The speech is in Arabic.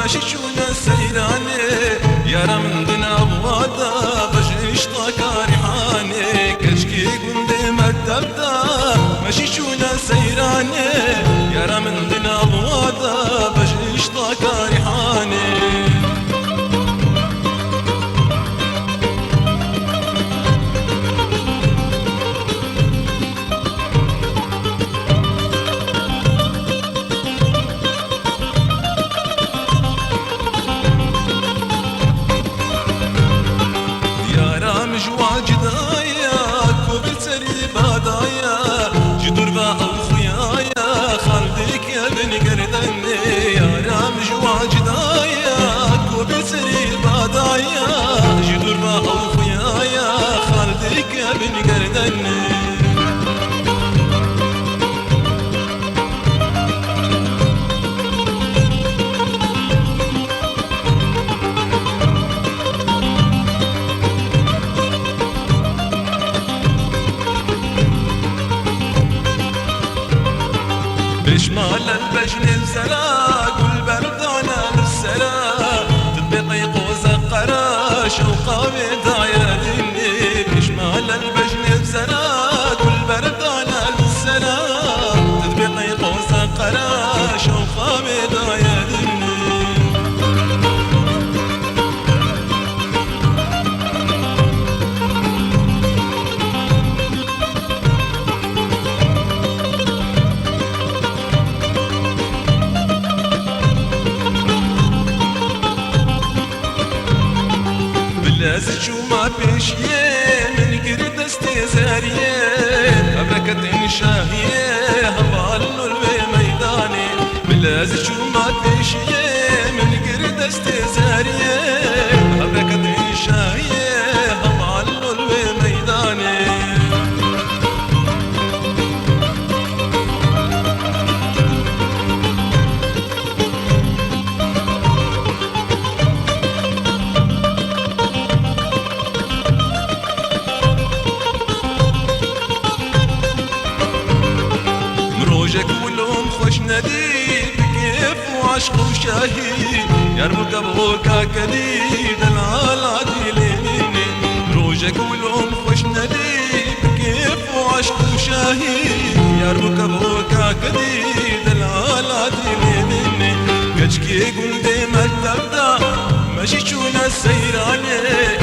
ماشي شونا سيراني يارا من دنا بوادا بجيش طاكاري حاني كشكي قندي مكتبدا ماشي شونا سيراني يارا من دنا بوادا بجيش طاكاري حاني واجدايا كوبل سري بادايا جدور با خويايا خالدك يا بن قردني يا رامج واجدايا كوبل سري بادايا جدور با خويايا خالدك يا بن قردني بشمال البجن الزلا قل بردانا للسلا تطبيقي قوز قرا شوقا بداية دني بشمال البجن الزلا قل بردانا للسلا تطبيقي قوز قرا شوقا بداية دني لازم شو ما بيشيه من قرد استيزاريه أبركت إنشاهيه هبالو الوي ميداني لازم شو ما بيشيه من قرد استيزاريه أبركت إنشاهيه هبالو الوي ميداني روجك ولهم خوش ندي بكيف وعشق وشاهي يرمك ابوكا كديد العالعدي لينيني روجك ولهم خوش ندي بكيف وعشق وشاهي يرمك ابوكا كديد العالعدي لينيني كشكي قلدي مكتب دا ماشي شونا السيراني